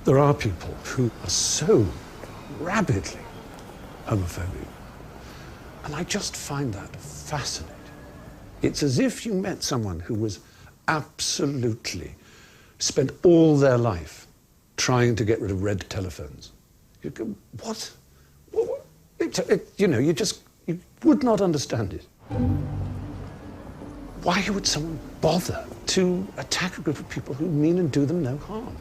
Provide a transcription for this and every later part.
There are people who are so rabidly homophobic, and I just find that fascinating. It's as if you met someone who was absolutely spent all their life trying to get rid of red telephones. You go, what? You would not understand it. Why would someone bother to attack a group of people who mean and do them no harm?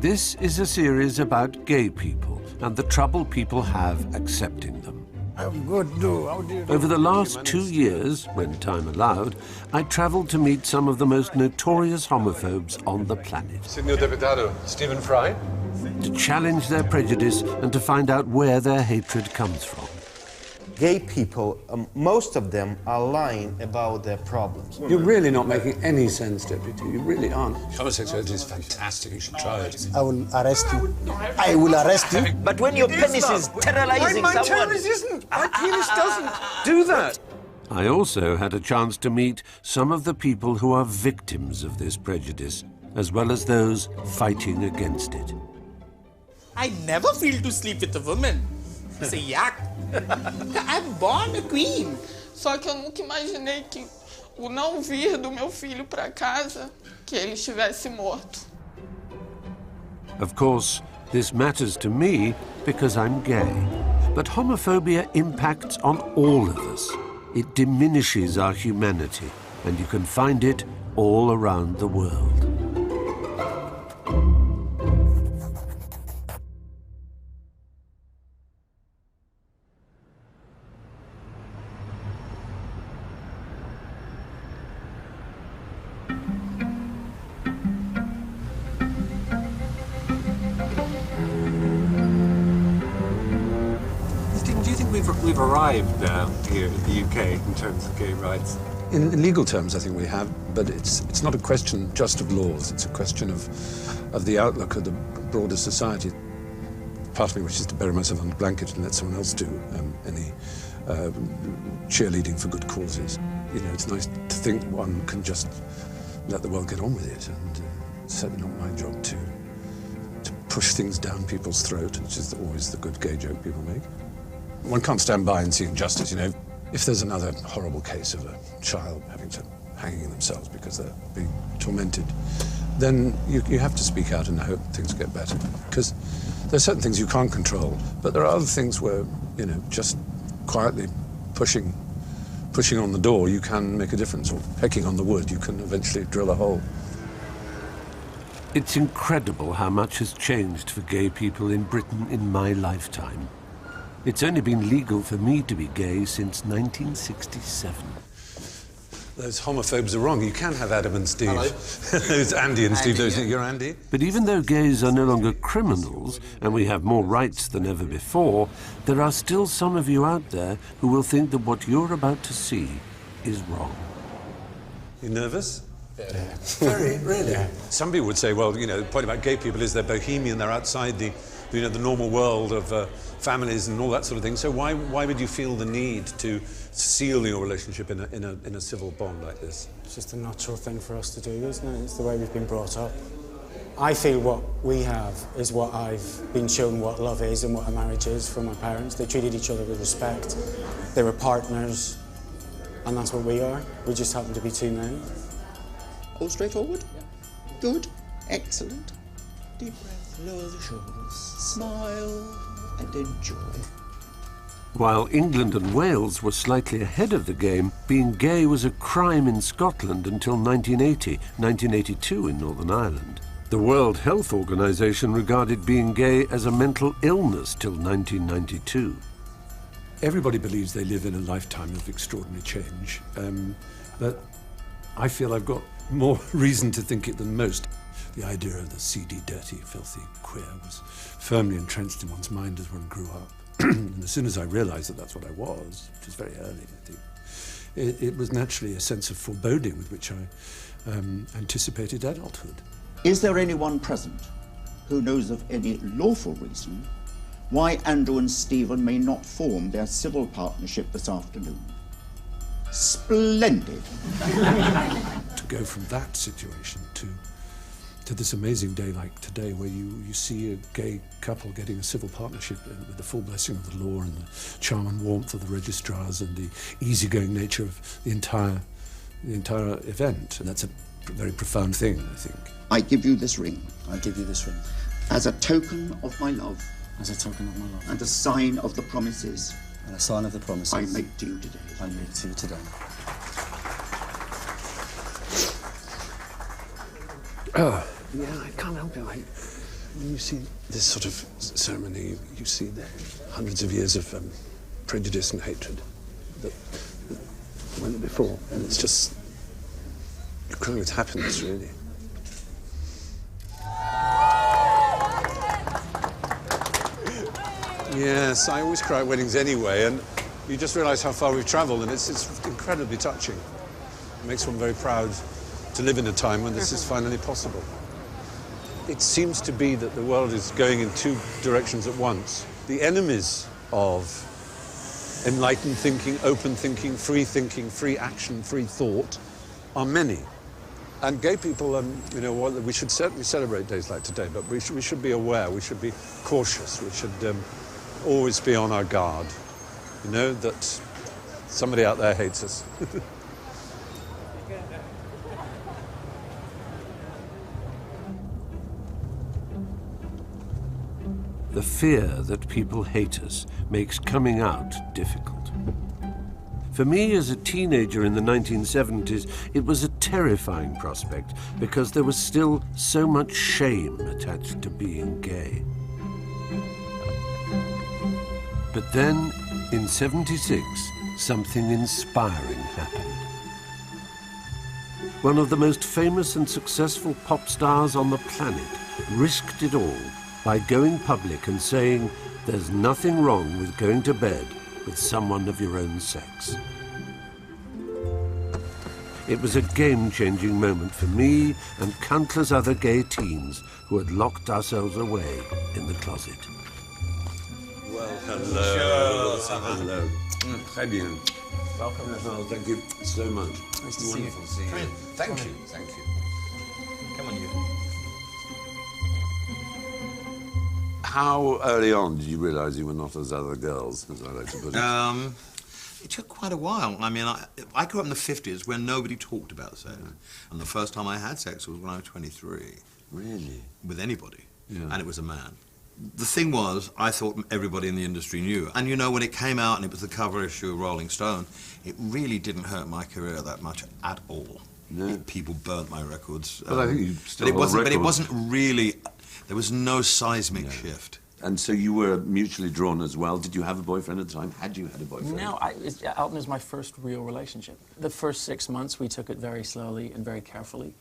This is a series about gay people and the trouble people have accepting them. I'm good, do. How do you do? Over the last 2 years, when time allowed, I travelled to meet some of the most notorious homophobes on the planet. Signor Deputado, Stephen Fry? To challenge their prejudice and to find out where their hatred comes from. Gay people, most of them are lying about their problems. You're really not making any sense, Deputy. You really aren't. Homosexuality is fantastic. You should try it. I will arrest you. I will arrest you. But when your penis is terrorizing My someone... penis isn't. My penis doesn't do that. I also had a chance to meet some of the people who are victims of this prejudice, as well as those fighting against it. I never feel to sleep with a woman. It's a yuck. I'm born a queen. Só que eu nunca imaginei que o não vir do meu filho para casa, que ele estivesse morto. Of course, this matters to me because I'm gay. But homophobia impacts on all of us. It diminishes our humanity, and you can find it all around the world. We've arrived now here in the UK in terms of gay rights. In legal terms, I think we have, but it's not a question just of laws. It's a question of the outlook of the broader society. Part of me wishes to bury myself on a blanket and let someone else do any cheerleading for good causes. You know, it's nice to think one can just let the world get on with it, and it's certainly not my job to push things down people's throat, which is always the good gay joke people make. One can't stand by and see injustice, you know. If there's another horrible case of a child hanging themselves because they're being tormented, then you have to speak out and hope things get better. Because there's certain things you can't control, but there are other things where, you know, just quietly pushing on the door, you can make a difference, or pecking on the wood, you can eventually drill a hole. It's incredible how much has changed for gay people in Britain in my lifetime. It's only been legal for me to be gay since 1967. Those homophobes are wrong. You can have Adam and Steve. Hello. It's Andy and Steve. You're Andy? But even though gays are no longer criminals and we have more rights than ever before, there are still some of you out there who will think that what you're about to see is wrong. You nervous? Yeah. Very, really. Yeah. Some people would say, well, you know, the point about gay people is they're bohemian, they're outside the normal world of families and all that sort of thing. So why would you feel the need to seal your relationship in a civil bond like this? It's just a natural thing for us to do, isn't it? It's the way we've been brought up. I feel what we have is what I've been shown what love is and what a marriage is from my parents. They treated each other with respect. They were partners, and that's what we are. We just happen to be two men. All straightforward? Yeah. Good. Excellent. Deep breath, lower the shoulders, smile and enjoy. While England and Wales were slightly ahead of the game, being gay was a crime in Scotland until 1980, 1982 in Northern Ireland. The World Health Organization regarded being gay as a mental illness till 1992. Everybody believes they live in a lifetime of extraordinary change, but I feel I've got more reason to think it than most. The idea of the seedy, dirty, filthy queer was firmly entrenched in one's mind as one grew up. And as soon as I realized that that's what I was, which was very early, I think, it was naturally a sense of foreboding with which I anticipated adulthood. Is there anyone present who knows of any lawful reason why Andrew and Stephen may not form their civil partnership this afternoon? Splendid. To go from that situation to to this amazing day like today where you see a gay couple getting a civil partnership with the full blessing of the law and the charm and warmth of the registrars and the easygoing nature of the entire event. And that's a very profound thing, I think. I give you this ring. I give you this ring. As a token of my love. As a token of my love. And a sign of the promises. And a sign of the promises. I make to you today. I make to you today. Oh, yeah, I can't help it. When you see this sort of ceremony, you see the hundreds of years of prejudice and hatred that went before. And it's just, you cry with happiness, really. Yes, I always cry at weddings anyway, and you just realise how far we've travelled, and it's incredibly touching. It makes one very proud to live in a time when this is finally possible. It seems to be that the world is going in two directions at once. The enemies of enlightened thinking, open thinking, free action, free thought are many. And gay people, you know, we should certainly celebrate days like today, but we should be aware, we should be cautious, we should always be on our guard, you know, that somebody out there hates us. The fear that people hate us makes coming out difficult. For me, as a teenager in the 1970s, it was a terrifying prospect because there was still so much shame attached to being gay. But then, in '76, something inspiring happened. One of the most famous and successful pop stars on the planet risked it all by going public and saying, "There's nothing wrong with going to bed with someone of your own sex." It was a game-changing moment for me and countless other gay teens who had locked ourselves away in the closet. Well, hello. Hello. Très bien. Welcome. Oh, thank you so much. Nice to see you. Wonderful to see you. Come in. Thank you. Thank you. Come on, you. How early on did you realise you were not as other girls, as I like to put it? It took quite a while. I mean, I grew up in the 50s when nobody talked about sex. And the first time I had sex was when I was 23. Really? With anybody. Yeah. And it was a man. The thing was, I thought everybody in the industry knew. And you know, when it came out and it was the cover issue of Rolling Stone, it really didn't hurt my career that much at all. No. People burnt my records. But I think you still but it wasn't really, there was no seismic shift. And so you were mutually drawn as well. Did you have a boyfriend at the time? Had you had a boyfriend? No, Elton is my first real relationship. The first 6 months, we took it very slowly and very carefully.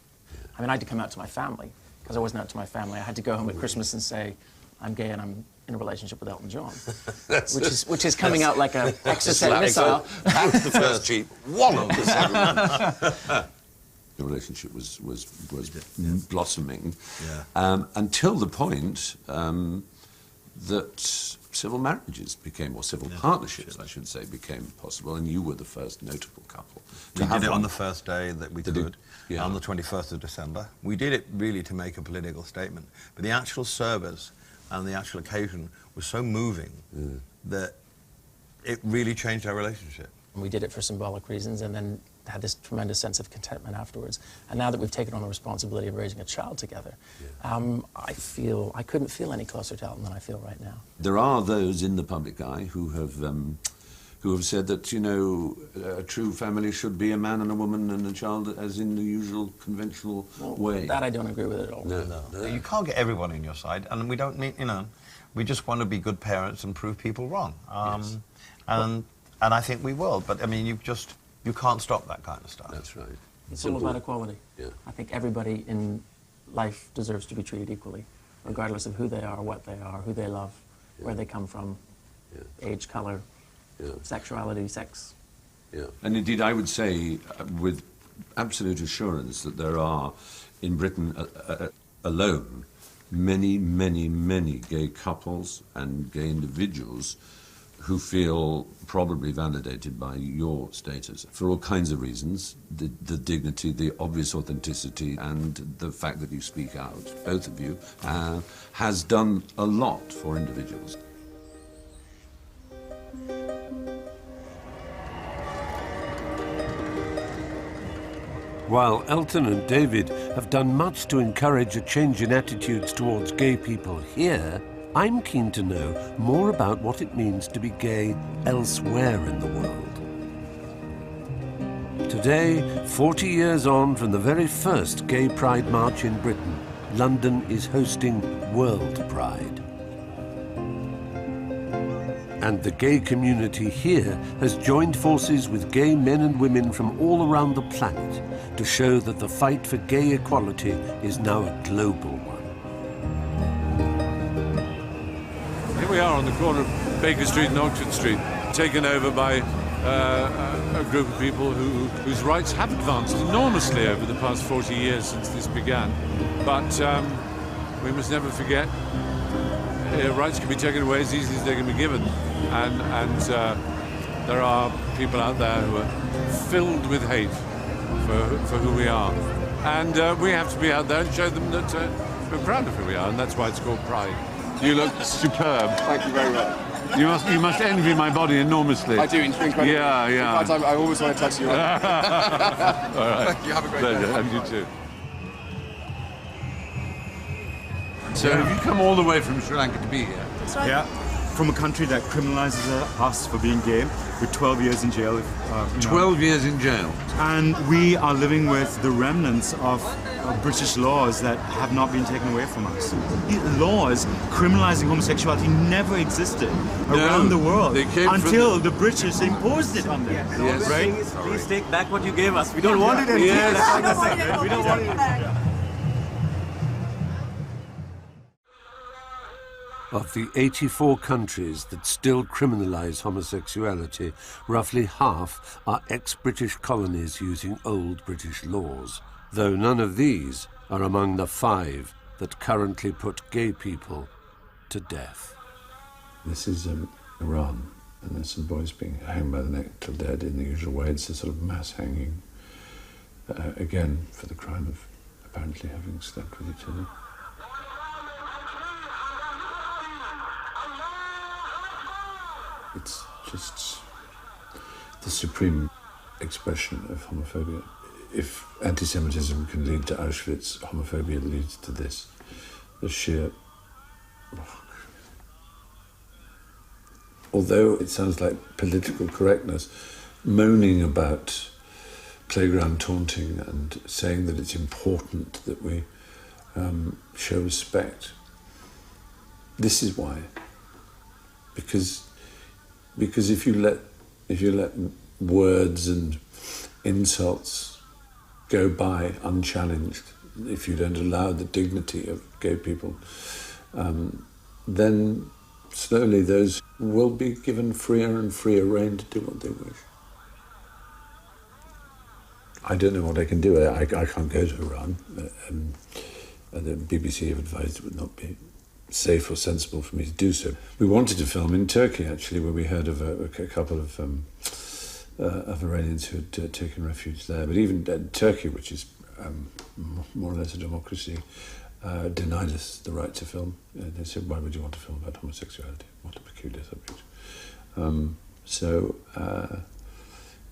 I mean, I had to come out to my family, because I wasn't out to my family. I had to go home at Christmas and say, I'm gay and I'm in a relationship with Elton John. which is coming out like a Exocet missile. That's the first cheap wallop. The relationship was blossoming until the point that civil marriages became, or civil partnerships, I should say, became possible, and you were the first notable couple. We did it on the the first day that we could, on the 21st of December. We did it really to make a political statement, but the actual service and the actual occasion was so moving that it really changed our relationship. And we did it for symbolic reasons, and then had this tremendous sense of contentment afterwards. And now that we've taken on the responsibility of raising a child together, I couldn't feel any closer to Elton than I feel right now. There are those in the public eye who have said that, you know, a true family should be a man and a woman and a child, as in the usual conventional way. That I don't agree with at all. No. You can't get everyone in your side, and we don't need, you know, we just want to be good parents and prove people wrong. And I think we will, but I mean, you can't stop that kind of stuff. That's right. It's all about equality. Yeah. I think everybody in life deserves to be treated equally, regardless of who they are, what they are, who they love, where they come from, age, color, sexuality, sex. Yeah. And indeed, I would say with absolute assurance that there are, in Britain alone, many, many, many gay couples and gay individuals who feel probably validated by your status for all kinds of reasons, the dignity, the obvious authenticity, and the fact that you speak out, both of you, has done a lot for individuals. While Elton and David have done much to encourage a change in attitudes towards gay people here, I'm keen to know more about what it means to be gay elsewhere in the world. Today, 40 years on from the very first Gay Pride March in Britain, London is hosting World Pride. And the gay community here has joined forces with gay men and women from all around the planet to show that the fight for gay equality is now a global one. Here we are on the corner of Baker Street and Oxford Street, taken over by a group of people whose rights have advanced enormously over the past 40 years since this began. But we must never forget, rights can be taken away as easily as they can be given. And there are people out there who are filled with hate for who we are. And we have to be out there and show them that we're proud of who we are, and that's why it's called Pride. You look superb. Thank you very much. You must envy my body enormously. I do, incredibly. Yeah, yeah. In fact, I always want to touch you. All right. Thank you, have a great Pleasure. day. And you too. So have you come all the way from Sri Lanka to be here? That's right. Yeah, from a country that criminalizes us for being gay, with 12 years in jail. 12 years in jail. And we are living with the remnants of British laws that have not been taken away from us. Laws criminalizing homosexuality never existed around the world until the British imposed it on them. Yes. Right? Please take back what you gave us. We don't want it anymore. Yes. We don't want it anymore. Of the 84 countries that still criminalize homosexuality, roughly half are ex-British colonies using old British laws, though none of these are among the 5 that currently put gay people to death. This is Iran, and there's some boys being hanged by the neck till dead in the usual way. It's a sort of mass hanging, again, for the crime of apparently having slept with each other. It's just the supreme expression of homophobia. If anti-Semitism can lead to Auschwitz, homophobia leads to this. The sheer... Although it sounds like political correctness, moaning about playground taunting and saying that it's important that we show respect. This is why. Because if you let words and insults go by unchallenged, if you don't allow the dignity of gay people, then slowly those will be given freer and freer rein to do what they wish. I don't know what I can do. I can't go to Iran. The BBC have advised it would not be safe or sensible for me to do so. We wanted to film in Turkey, actually, where we heard of a couple of Iranians who had taken refuge there. But even Turkey, which is more or less a democracy, denied us the right to film. They said, why would you want to film about homosexuality? What a peculiar subject. So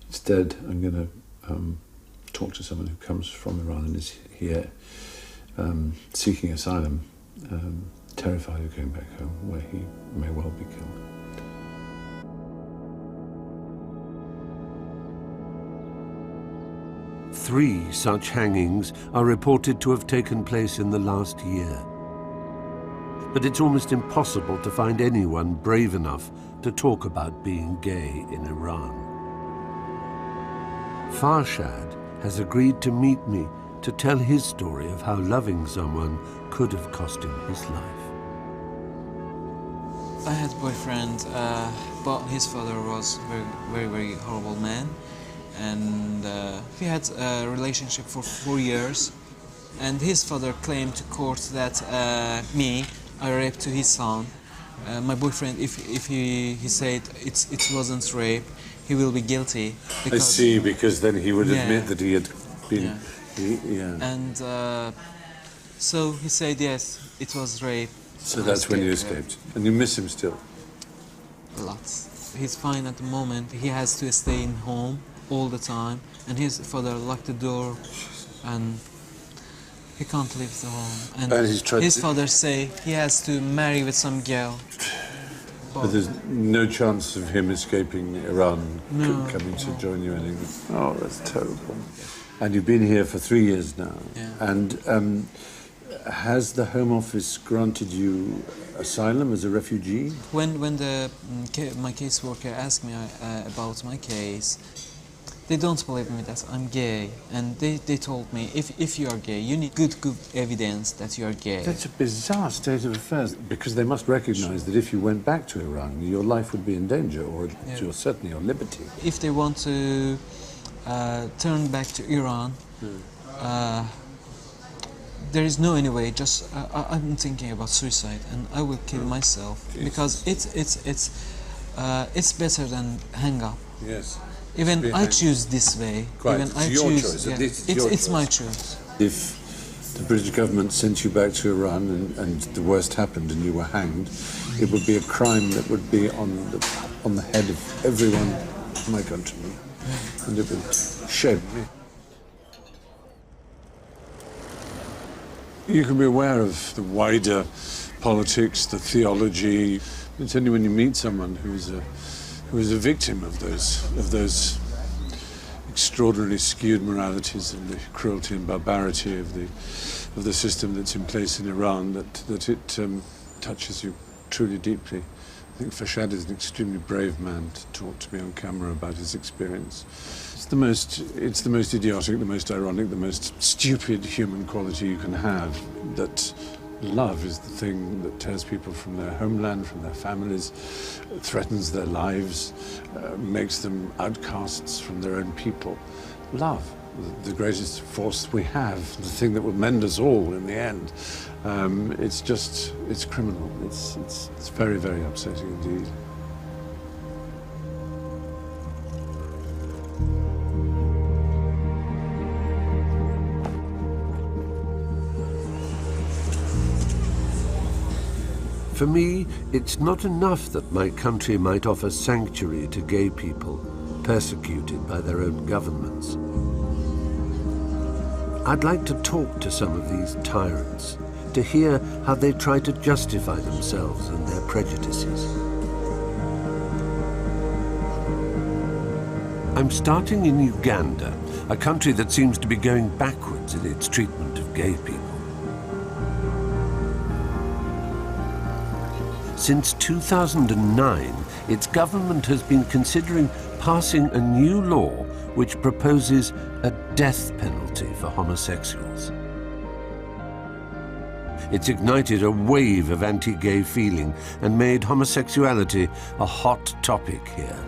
instead, I'm going to talk to someone who comes from Iran and is here seeking asylum, terrified of going back home, where he may well be killed. Three such hangings are reported to have taken place in the last year. But it's almost impossible to find anyone brave enough to talk about being gay in Iran. Farshad has agreed to meet me to tell his story of how loving someone could have cost him his life. I had a boyfriend, but his father was very, very horrible man. And we had a relationship for 4 years. And his father claimed to court that I raped his son. my boyfriend, if he said it wasn't rape, he will be guilty. I see, because then he would admit that he had been... And so he said, yes, it was rape. So that's when you escaped. And you miss him still? Lots. He's fine at the moment. He has to stay in home all the time. And his father locked the door and he can't leave the home. And his father say he has to marry with some girl. But there's no chance of him escaping Iran, coming to join you in England? Oh, that's terrible. And you've been here for 3 years now. Yeah. And has the Home Office granted you asylum as a refugee? When my caseworker asked me about my case, they don't believe me that I'm gay, and they told me if you are gay, you need good evidence that you are gay. That's a bizarre state of affairs, because they must recognise that if you went back to Iran, your life would be in danger, or certainly your liberty. If they want to turn back to Iran, there is no any way. Just I'm thinking about suicide, and I will kill myself because it's better than hang up. Yes. Even I choose this way. Quite. Even It's I your choose. choice. Yeah. It's my choice. If the British government sent you back to Iran and the worst happened and you were hanged, it would be a crime that would be on the head of everyone in my country, and it would shame me. You can be aware of the wider politics, the theology. It's only when you meet someone who is a victim of those extraordinarily skewed moralities and the cruelty and barbarity of the system that's in place in Iran that it touches you truly deeply. I think Fashad is an extremely brave man to talk to me on camera about his experience. It's the most idiotic, the most ironic, the most stupid human quality you can have, that love is the thing that tears people from their homeland, from their families, threatens their lives, makes them outcasts from their own people. Love, the greatest force we have, the thing that will mend us all in the end. It's criminal. It's very, very upsetting indeed. For me, it's not enough that my country might offer sanctuary to gay people persecuted by their own governments. I'd like to talk to some of these tyrants, to hear how they try to justify themselves and their prejudices. I'm starting in Uganda, a country that seems to be going backwards in its treatment of gay people. Since 2009, its government has been considering passing a new law which proposes a death penalty for homosexuals. It's ignited a wave of anti-gay feeling and made homosexuality a hot topic here.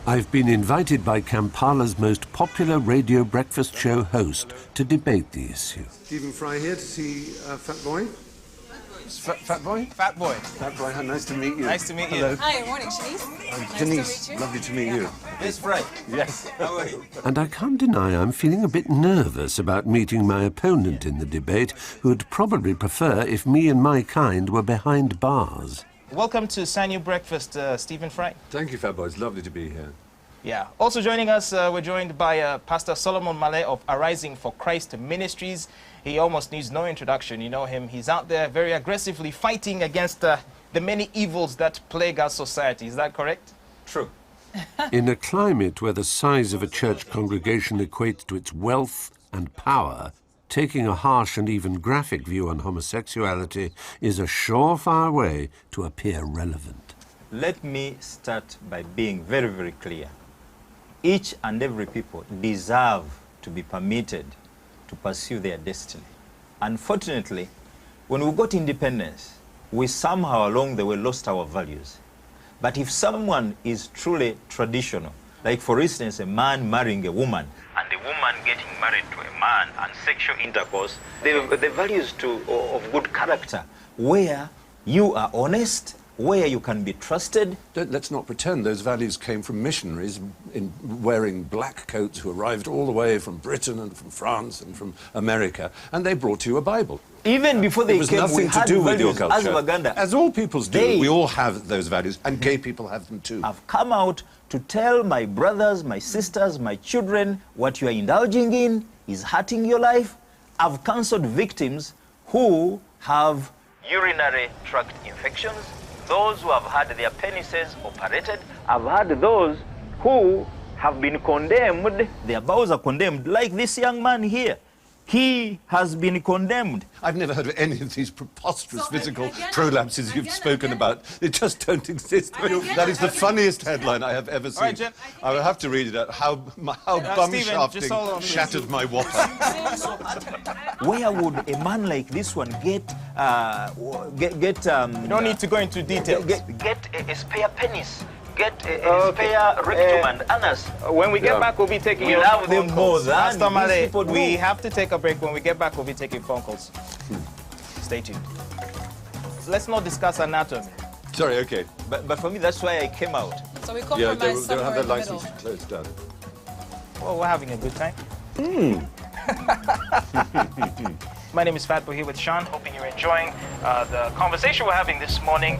I've been invited by Kampala's most popular radio breakfast show host to debate the issue. Stephen Fry here to see Fat Boy. Fat Boy? Fat Boy. Fat Boy, nice to meet you. Nice to meet you. Hello. Hi, morning, Shanice. Denise, nice to meet you. Lovely to meet you. It's Fred. Yes. How are you? And I can't deny I'm feeling a bit nervous about meeting my opponent in the debate, who'd probably prefer if me and my kind were behind bars. Welcome to Sanyu Breakfast, Stephen Fry. Thank you, Fat Boy. It's lovely to be here. Yeah. Also joining us, we're joined by Pastor Solomon Male of Arising for Christ Ministries. He almost needs no introduction. You know him. He's out there very aggressively fighting against the many evils that plague our society. Is that correct? True. In a climate where the size of a church congregation equates to its wealth and power, taking a harsh and even graphic view on homosexuality is a surefire way to appear relevant. Let me start by being very, very clear. Each and every people deserve to be permitted to pursue their destiny. Unfortunately, when we got independence, we somehow along the way lost our values. But if someone is truly traditional, Like, for instance, a man marrying a woman and a woman getting married to a man and sexual intercourse, the values of good character, where you are honest, where you can be trusted. Let's not pretend those values came from missionaries in wearing black coats who arrived all the way from Britain and from France and from America, and they brought you a Bible. Even before they came, nothing we to had do with your values culture. as Waganda. As all peoples do, we all have those values, and gay people have them too. I've come out to tell my brothers, my sisters, my children, what you are indulging in is hurting your life. I've counseled victims who have urinary tract infections, those who have had their penises operated. I've had those who have been condemned. Their bowels are condemned, like this young man here. He has been condemned. I've never heard of any of these preposterous physical prolapses you've spoken about. They just don't exist. That is the funniest headline I have ever seen. Right, Jen. I will have to read it out. How bum-shafting shattered my whopper. Where would a man like this one get you don't need to go into details. Get a spare penis? Get a spare rectum and anus. When we get back, we'll be taking your phone them more calls. than Pastor Male, these people do. we have to take a break. When we get back, we'll be taking phone calls. Stay tuned. Let's not discuss anatomy. Sorry, okay. But for me, that's why I came out. So we compromise they'll have their in the license middle. closed down. Well, we're having a good time. My name is Fatbo here with Sean. Hoping you're enjoying the conversation we're having this morning.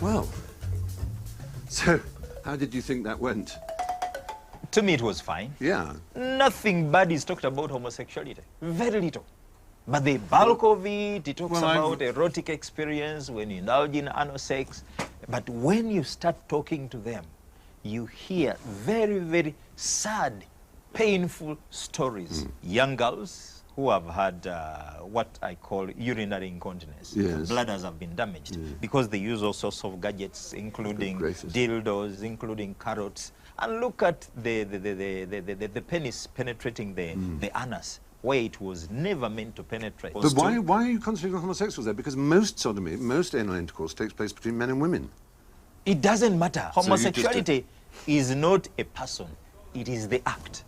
Well, so how did you think that went? To me, it was fine. Yeah. Nothing bad is talked about homosexuality. Very little. But the bulk of it talks about erotic experience, when you indulge in anal sex. But when you start talking to them, you hear very, very sad, painful stories. Young girls who have had what I call urinary incontinence. Yes. Bladders have been damaged because they use all sorts of gadgets, including dildos, including carrots. And look at the penis penetrating the anus, where it was never meant to penetrate. But why are you concentrating on homosexuals there? Because most sodomy, most anal intercourse takes place between men and women. It doesn't matter. Homosexuality is not a person. It is the act.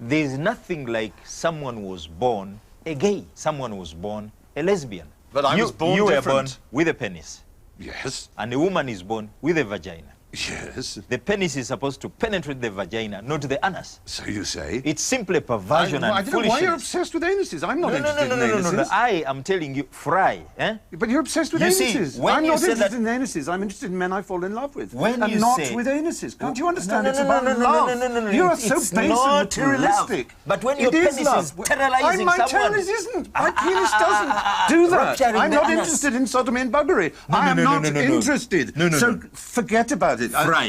There's nothing like someone was born a gay, someone was born a lesbian. But I was born You were different. born with a penis. Yes. And a woman is born with a vagina. Yes. The penis is supposed to penetrate the vagina, not the anus. So you say? It's simply perversion and I don't know why you're obsessed with anuses. I'm not interested in anuses. No. I am telling you, fry. But you're obsessed with anuses. I'm not interested in anuses. I'm interested in men I fall in love with. When and you not say, with anuses. Can't you understand? No, It's about love. No. You are so base and materialistic. Love. But when your penis is terrorizing my someone... penis isn't. My penis doesn't do that. I'm not interested in sodomy and buggery. I am not interested. So forget about it.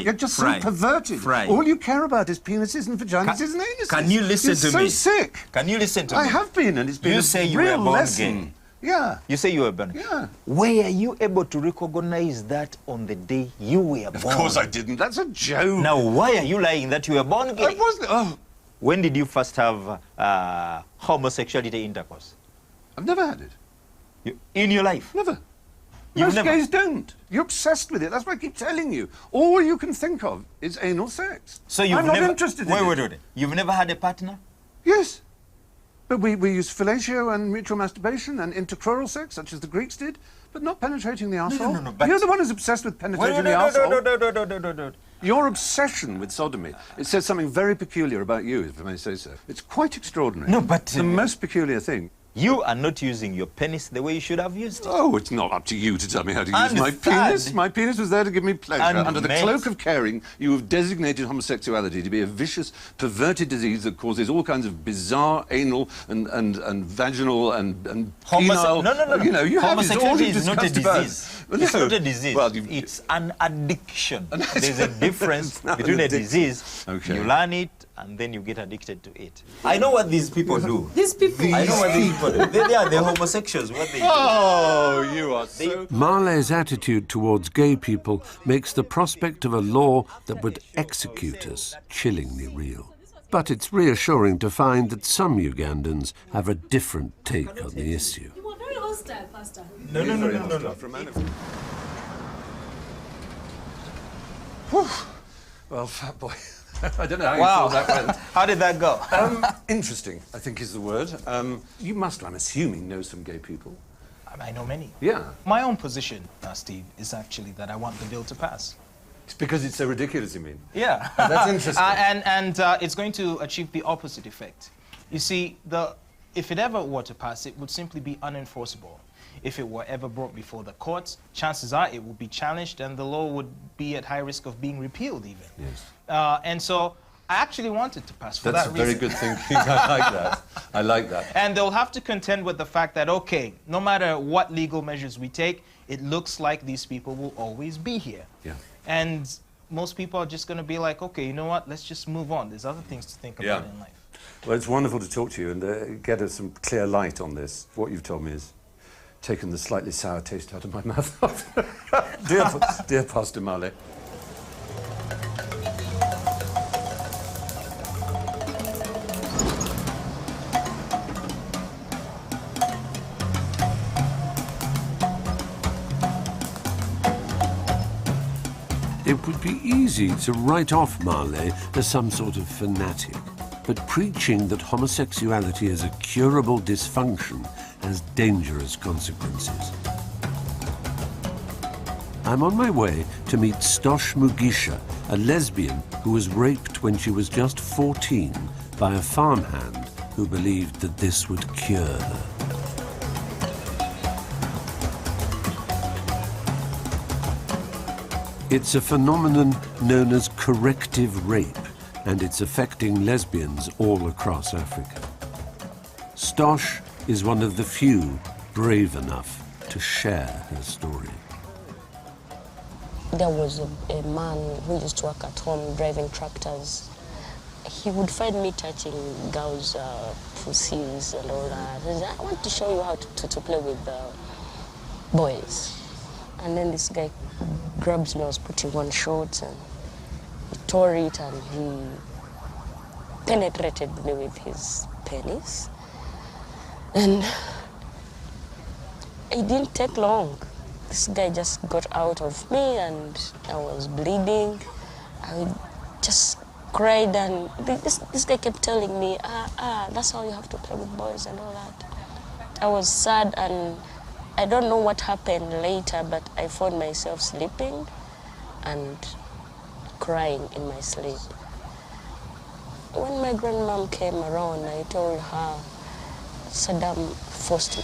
You're just so perverted. All you care about is penises and vaginas and anuses. Can you listen to me? You're so sick. Can you listen to me? I have been, and it's been a real lesson. Yeah. You say you were born? Yeah. Were you able to recognize that on the day you were born? Of course I didn't. That's a joke. Now, why are you lying that you were born gay? I wasn't. Oh. When did you first have homosexuality intercourse? I've never had it. In your life? Never. Most gays don't. You're obsessed with it. That's what I keep telling you. All you can think of is anal sex. So you've I'm never... not interested in it. Wait. You've never had a partner? Yes. But we use fellatio and mutual masturbation and intercrural sex, such as the Greeks did, but not penetrating the arsehole. No, but... You're the one who's obsessed with penetrating the arsehole. No. Your obsession with sodomy, it says something very peculiar about you, if I may say so. It's quite extraordinary. No, but... the most peculiar thing. You are not using your penis the way you should have used it. Oh, it's not up to you to tell me how to use my penis. My penis was there to give me pleasure. Under the cloak of caring, you have designated homosexuality to be a vicious, perverted disease that causes all kinds of bizarre anal and vaginal and penile... No. You know, you homosexuality have is not a disease. It's not a disease. Well, it's an addiction. There's a difference between a disease. Okay. You learn it, and then you get addicted to it. I know what these people do. These people? I know what these people do. They are the homosexuals. What they do. Oh, you are so... Marley's attitude towards gay people makes the prospect of a law that would execute us chillingly real. But it's reassuring to find that some Ugandans have a different take on the issue. You were very hostile, Pastor. No. Well, fat boy. I don't know how Wow. you thought that went. How did that go? Interesting, I think is the word. You must, I'm assuming, know some gay people. I know many. Yeah. My own position, Steve, is actually that I want the bill to pass. It's because it's so ridiculous, you mean? Yeah. Oh, that's interesting. And it's going to achieve the opposite effect. You see, if it ever were to pass, it would simply be unenforceable. If it were ever brought before the courts, chances are it would be challenged and the law would be at high risk of being repealed even. Yes. And so I actually wanted to pass for That's that a very reason. good thinking. I like that. I like that. And they'll have to contend with the fact that, okay, no matter what legal measures we take, it looks like these people will always be here. Yeah. And most people are just going to be like, okay, you know what, let's just move on. There's other things to think about in life. Well, it's wonderful to talk to you and get us some clear light on this. What you've told me has taken the slightly sour taste out of my mouth. Dear Pastor Marley. It would be easy to write off Marley as some sort of fanatic, but preaching that homosexuality is a curable dysfunction has dangerous consequences. I'm on my way to meet Stosh Mugisha, a lesbian who was raped when she was just 14 by a farmhand who believed that this would cure her. It's a phenomenon known as corrective rape, and it's affecting lesbians all across Africa. Stosh is one of the few brave enough to share her story. There was a man who used to work at home driving tractors. He would find me touching girls' pussies and all that. He said, I want to show you how to play with boys. And then this guy grabs me, I was putting on shorts, and he tore it and he penetrated me with his penis. And it didn't take long. This guy just got out of me and I was bleeding. I just cried and this guy kept telling me, that's how you have to play with boys and all that. I was sad and I don't know what happened later, but I found myself sleeping and crying in my sleep. When my grandmom came around, I told her Saddam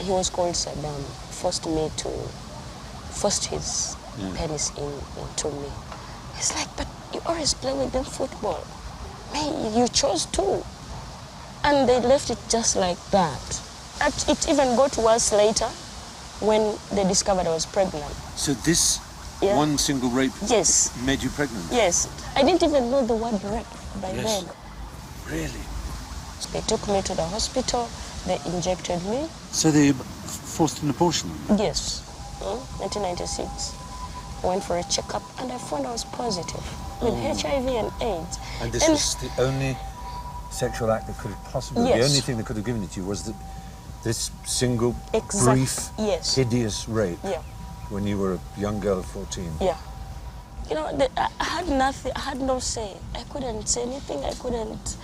he was called Saddam, forced his penis into me. It's like, but you always play with them football. Man, you chose to. And they left it just like that. It even got worse later when they discovered I was pregnant. So this one single rape made you pregnant? Yes. I didn't even know the word rape by then. Really? They took me to the hospital, they injected me. So they forced an abortion? Yes, 1996. I went for a checkup and I found I was positive with HIV and AIDS. And this was the only sexual act that could have possibly, the only thing that could have given it to you was this single, brief, hideous rape when you were a young girl of 14. Yeah. You know, I had nothing, I had no say. I couldn't say anything, I couldn't.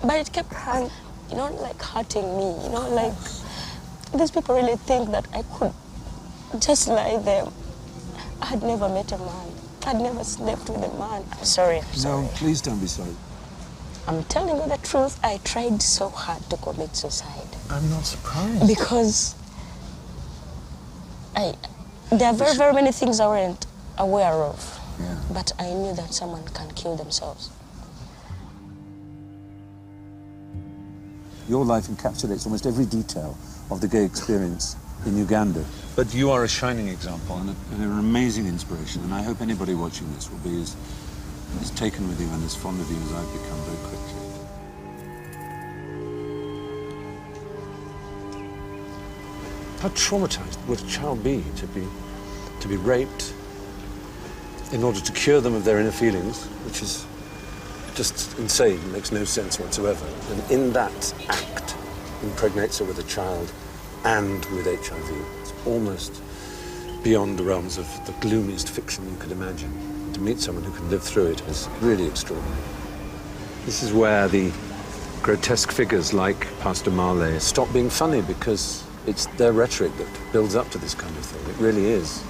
But it kept hurting, you know, like hurting me, you know, like these people really think that I could just lie there. I had never met a man. I'd never slept with a man. I'm sorry. No, please don't be sorry. I'm telling you the truth, I tried so hard to commit suicide. I'm not surprised. Because there are very, very many things I weren't aware of. Yeah. But I knew that someone can kill themselves. Your life encapsulates almost every detail of the gay experience in Uganda. But you are a shining example and an amazing inspiration, and I hope anybody watching this will be as taken with you and as fond of you as I've become very quickly. How traumatized would a child be to be raped in order to cure them of their inner feelings, which is just insane, makes no sense whatsoever. And in that act, impregnates her with a child and with HIV. It's almost beyond the realms of the gloomiest fiction you could imagine. To meet someone who can live through it is really extraordinary. This is where the grotesque figures like Pastor Marley stop being funny, because it's their rhetoric that builds up to this kind of thing. It really is.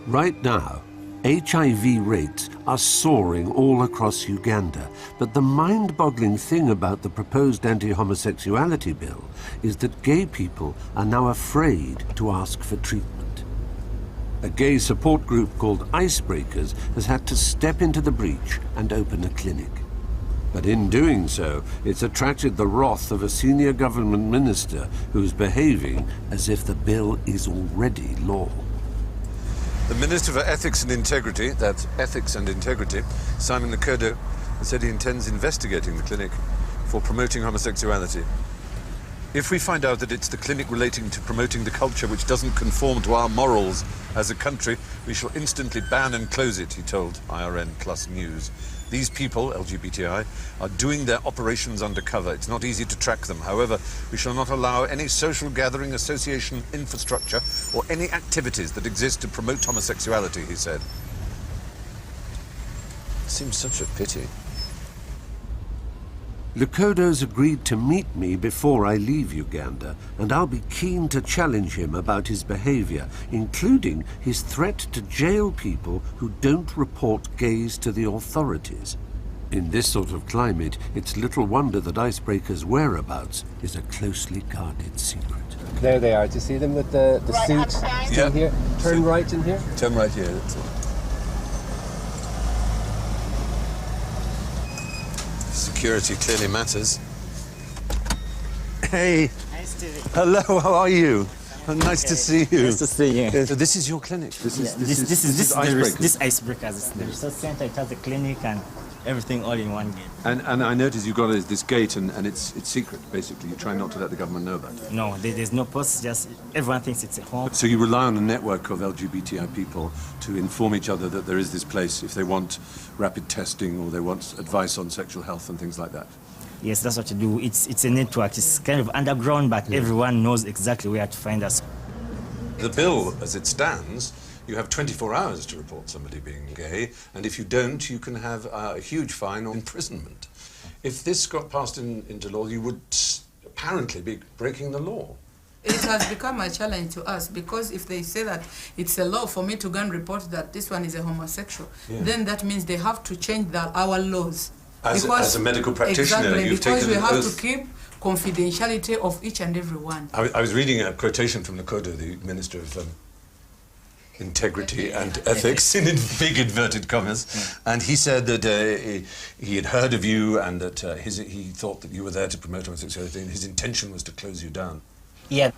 Right now, HIV rates are soaring all across Uganda, but the mind-boggling thing about the proposed anti-homosexuality bill is that gay people are now afraid to ask for treatment. A gay support group called Icebreakers has had to step into the breach and open a clinic. But in doing so, it's attracted the wrath of a senior government minister who's behaving as if the bill is already law. The Minister for Ethics and Integrity, that's Ethics and Integrity, Simon Nakodo, said he intends investigating the clinic for promoting homosexuality. If we find out that it's the clinic relating to promoting the culture which doesn't conform to our morals as a country, we shall instantly ban and close it, he told IRN Plus News. These people, LGBTI, are doing their operations undercover. It's not easy to track them. However, we shall not allow any social gathering, association, infrastructure, or any activities that exist to promote homosexuality, he said. It seems such a pity. Lukodo's agreed to meet me before I leave Uganda, and I'll be keen to challenge him about his behavior, including his threat to jail people who don't report gays to the authorities. In this sort of climate, it's little wonder that Icebreakers' whereabouts is a closely guarded secret. There they are. Do you see them with the suit? Yeah. In here? Turn right in here? Turn right here, that's it. Security clearly matters. Hey. Nice to meet you. Hello, how are you? Nice to see you. Nice to see you. So this is your clinic? This is Icebreakers. Icebreakers. This Icebreakers. The research center, it has a clinic and everything all in one gate. And I noticed you've got this gate and it's secret, basically. You try not to let the government know about it. No, there's no post, just everyone thinks it's a home. So you rely on a network of LGBTI people to inform each other that there is this place if they want rapid testing or they want advice on sexual health and things like that. Yes, that's what you do. It's a network. It's kind of underground, but everyone knows exactly where to find us. The bill, as it stands, you have 24 hours to report somebody being gay, and if you don't, you can have a huge fine or imprisonment. If this got passed into law, you would apparently be breaking the law. It has become a challenge to us, because if they say that it's a law for me to go and report that this one is a homosexual, then that means they have to change our laws. As a medical practitioner, exactly, you've taken an oath. Because we have to keep confidentiality of each and every one. I was reading a quotation from Nakodo, the Minister of Integrity and Ethics, in big inverted commas, and he said that he had heard of you and that he thought that you were there to promote homosexuality, and his intention was to close you down. Yeah,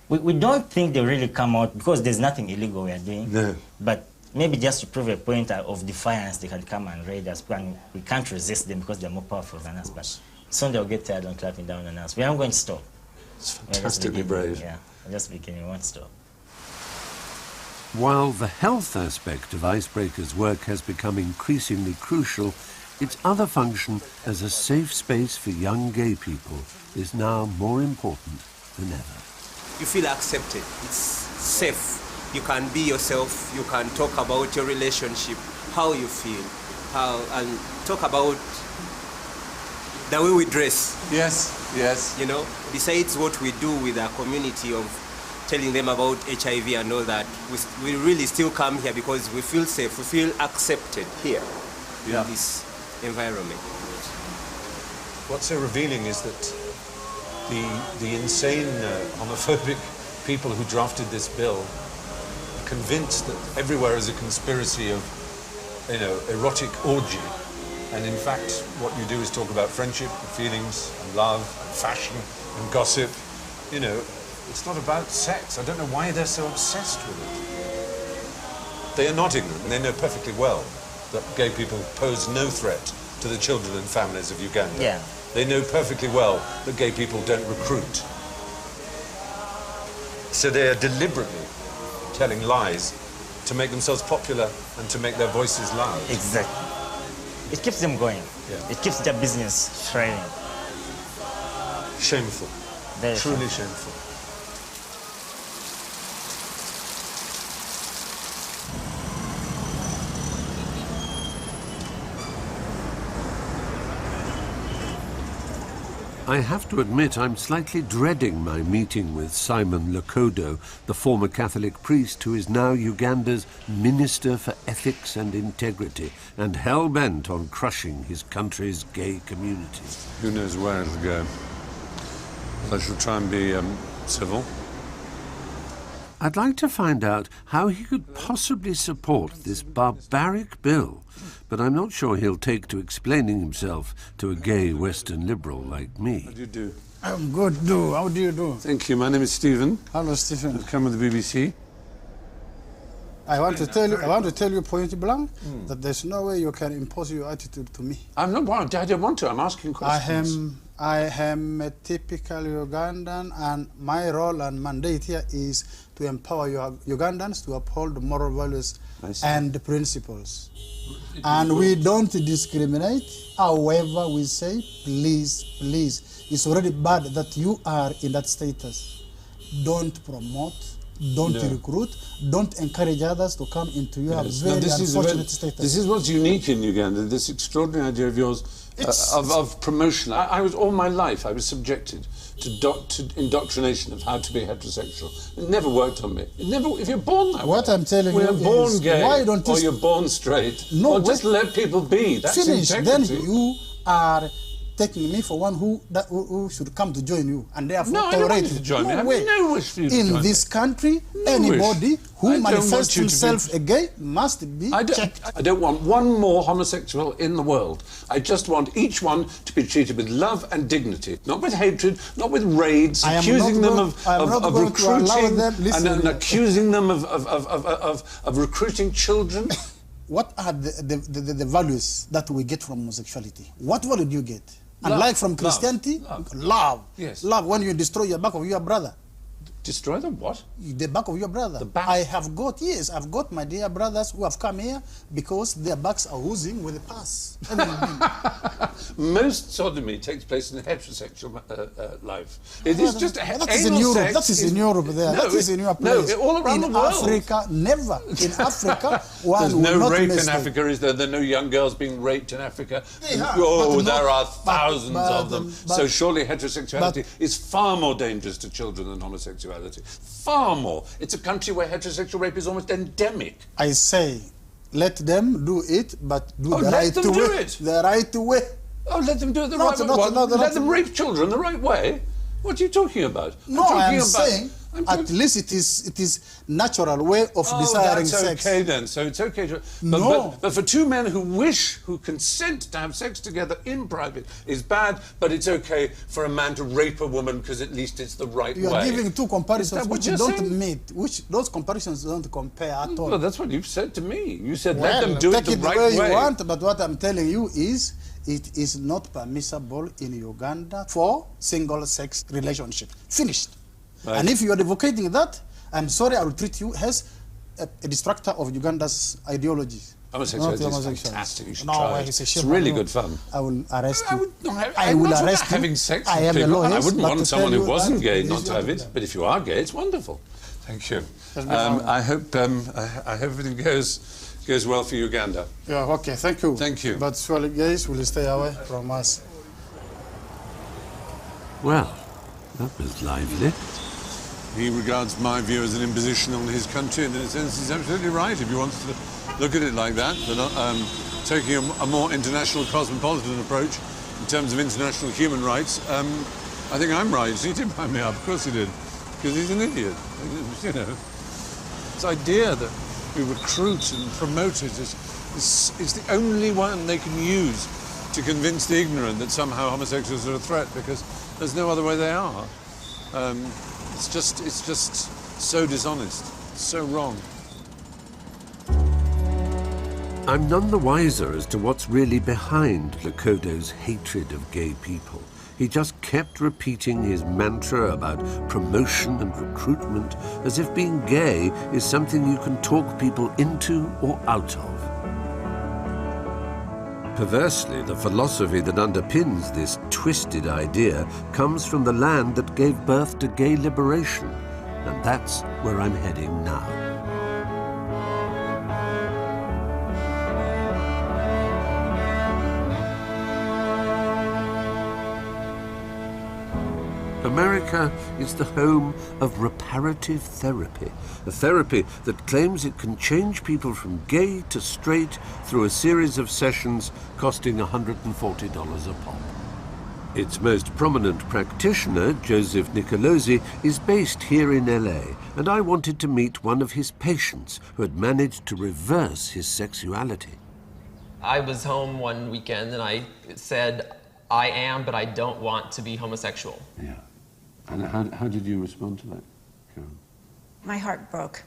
we don't think they really come out because there's nothing illegal we are doing. No. But maybe just to prove a point of defiance, they can come and raid us, and we can't resist them because they're more powerful than us. But soon they'll get tired on clapping down on us. We aren't going to stop. It's fantastically brave. Yeah, we're just beginning, we won't stop. While the health aspect of Icebreakers' work has become increasingly crucial, its other function as a safe space for young gay people is now more important than ever. You feel accepted. It's safe. You can be yourself. You can talk about your relationship, how you feel, and talk about the way we dress. Yes, yes. You know, besides what we do with our community of telling them about HIV and all that, we really still come here because we feel safe, we feel accepted here in this environment. What's so revealing is that the insane homophobic people who drafted this bill are convinced that everywhere is a conspiracy of, erotic orgy. And in fact, what you do is talk about friendship and feelings and love and fashion and gossip. It's not about sex. I don't know why they're so obsessed with it. They are not ignorant, and they know perfectly well that gay people pose no threat to the children and families of Uganda. Yeah. They know perfectly well that gay people don't recruit. So they are deliberately telling lies to make themselves popular and to make their voices loud. Exactly. It keeps them going. Yeah. It keeps their business thriving. Shameful. Very Truly shameful. I have to admit I'm slightly dreading my meeting with Simon Lokodo, the former Catholic priest who is now Uganda's Minister for Ethics and Integrity and hell-bent on crushing his country's gay community. Who knows where it'll go. I shall try and be civil. I'd like to find out how he could possibly support this barbaric bill, but I'm not sure he'll take to explaining himself to a gay Western liberal like me. How do you do? I'm good, How do you do? Thank you. My name is Stephen. Hello, Stephen. I've come with the BBC. I want to tell you point blank that there's no way you can impose your attitude to me. I'm not. I don't want to. I'm asking questions. I am a typical Ugandan, and my role and mandate here is to empower Ugandans to uphold moral values and principles. And we don't discriminate. However, we say, please, please. It's already bad that you are in that status. Don't promote, don't recruit, don't encourage others to come into your very unfortunate status. This is what's unique in Uganda, this extraordinary idea of yours of promotion. I was all my life, I was subjected to indoctrination of how to be heterosexual. It never worked on me. It never. If you're born that way, I'm telling you you're born is, gay, why don't you or you're born straight, no, or just let people be. That's finish. integrity. Then you are taking me for one who should come to join you, and therefore no, tolerate I don't want you to join me. I have no wish for you to join in this country. No anybody wish. who manifests himself a gay must be checked. I don't want one more homosexual in the world. I just want each one to be treated with love and dignity, not with hatred, not with raids, accusing them of recruiting and accusing them of recruiting children. What are the values that we get from homosexuality? What value do you get? Unlike from Christianity, love. Yes. Love when you destroy the back of your brother. Destroy the what? The back of your brother. The back? I've got my dear brothers who have come here because their backs are oozing with a pus. Most sodomy takes place in a heterosexual life. It is just that is in Europe. That is in Europe there. No, that is in your place. No, all around the world. Africa, never. In Africa, one There's will no not rape miss in Africa, is there? There are no young girls being raped in Africa. But there are thousands of them. So surely heterosexuality is far more dangerous to children than homosexuality. Far more. It's a country where heterosexual rape is almost endemic. I say, let them do it, but do the right way. Do it. The right way. Oh, let them do it the right way. Let them rape children the right way. What are you talking about? No, I'm saying at least it is natural way of desiring sex. Okay then. So it's okay to. But for two men who consent to have sex together in private is bad. But it's okay for a man to rape a woman because at least it's the right way. You are giving two comparisons which don't saying? meet. Which those comparisons don't compare at all. Well, that's what you've said to me. You said well, let them do it the right way. Take it the way you want. But what I'm telling you is, it is not permissible in Uganda for single-sex relationship. Finished. Right. And if you are advocating that, I'm sorry, I will treat you as a destructor of Uganda's ideology. Homosexuality is fantastic. You should try it. It's really good fun. I will arrest you. I will arrest you. Having sex with people. A lawyer, I wouldn't want someone who wasn't gay not to have it. But if you are gay, it's wonderful. Thank you. I hope everything goes well for Uganda. Yeah, okay, thank you. Thank you. But surely gays will stay away from us. Well, that was lively. He regards my view as an imposition on his country, and in a sense he's absolutely right if he wants to look at it like that. But taking a more international cosmopolitan approach in terms of international human rights, I think I'm right. He did wind me up, of course he did, because he's an idiot. You know, this idea that we recruit and promote it is the only one they can use to convince the ignorant that somehow homosexuals are a threat, because there's no other way they are. It's just so dishonest, so wrong. I'm none the wiser as to what's really behind Lokodo's hatred of gay people. He just kept repeating his mantra about promotion and recruitment as if being gay is something you can talk people into or out of. Perversely, the philosophy that underpins this twisted idea comes from the land that gave birth to gay liberation, and that's where I'm heading now. America is the home of reparative therapy, a therapy that claims it can change people from gay to straight through a series of sessions costing $140 a pop. Its most prominent practitioner, Joseph Nicolosi, is based here in LA, and I wanted to meet one of his patients who had managed to reverse his sexuality. I was home one weekend and I said, I am, but I don't want to be homosexual. Yeah. And how did you respond to that, Karen? My heart broke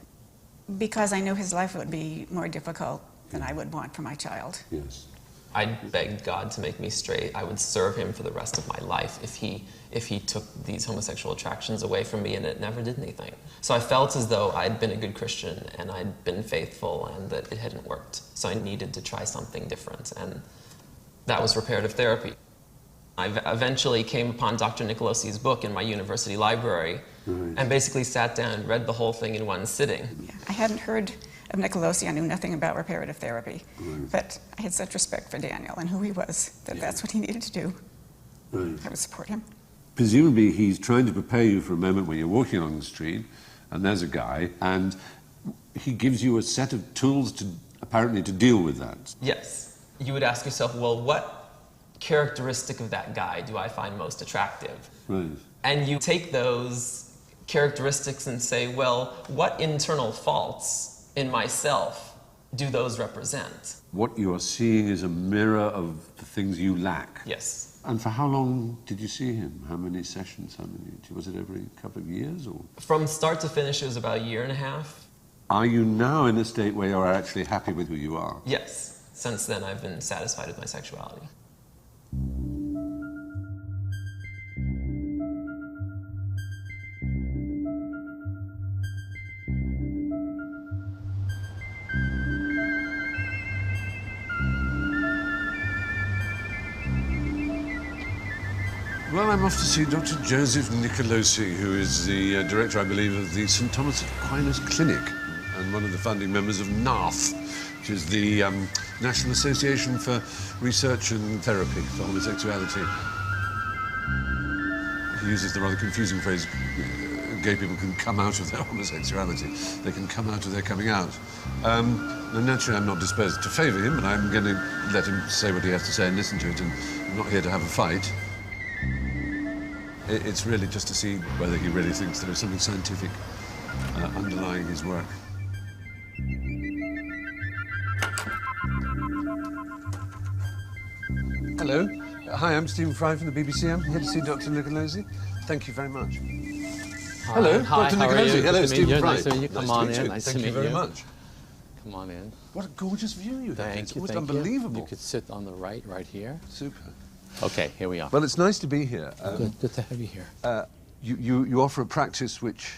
because I knew his life would be more difficult than I would want for my child. Yes. I begged God to make me straight. I would serve him for the rest of my life if he took these homosexual attractions away from me, and it never did anything. So I felt as though I'd been a good Christian and I'd been faithful and that it hadn't worked. So I needed to try something different, and that was reparative therapy. I eventually came upon Dr. Nicolosi's book in my university library and basically sat down and read the whole thing in one sitting. Yeah. I hadn't heard of Nicolosi. I knew nothing about reparative therapy. But I had such respect for Daniel and who he was that that's what he needed to do. I would support him. Presumably he's trying to prepare you for a moment when you're walking along the street and there's a guy and he gives you a set of tools to apparently to deal with that. Yes. You would ask yourself, well, what characteristic of that guy do I find most attractive? Right. And you take those characteristics and say, well, what internal faults in myself do those represent? What you are seeing is a mirror of the things you lack. Yes. And for how long did you see him? How many sessions? Was it every couple of years? Or? From start to finish, it was about a year and a half. Are you now in a state where you're actually happy with who you are? Yes. Since then, I've been satisfied with my sexuality. Well, I'm off to see Dr. Joseph Nicolosi, who is the director, I believe, of the St. Thomas Aquinas Clinic and one of the founding members of NARTH, which is the National Association for Research and Therapy for Homosexuality. He uses the rather confusing phrase, gay people can come out of their homosexuality. They can come out of their coming out. And naturally, I'm not disposed to favour him, but I'm going to let him say what he has to say and listen to it, and I'm not here to have a fight. It's really just to see whether he really thinks there is something scientific underlying his work. Hello. Hi, I'm Stephen Fry from the BBC. I'm here to see Dr. Nicolosi. Thank you very much. Hi. Hello, Hi, Dr. how are Nicolosi. you? Hello, Nice to meet Stephen you. Fry. Nice to meet you. Come on in. Nice to Thank meet you very you. much. Come on in. What a gorgeous view you have. Thank It's you. almost Thank unbelievable. You could sit on the right here. Super. Okay, here we are. Well, it's nice to be here. Good to have you here. You offer a practice which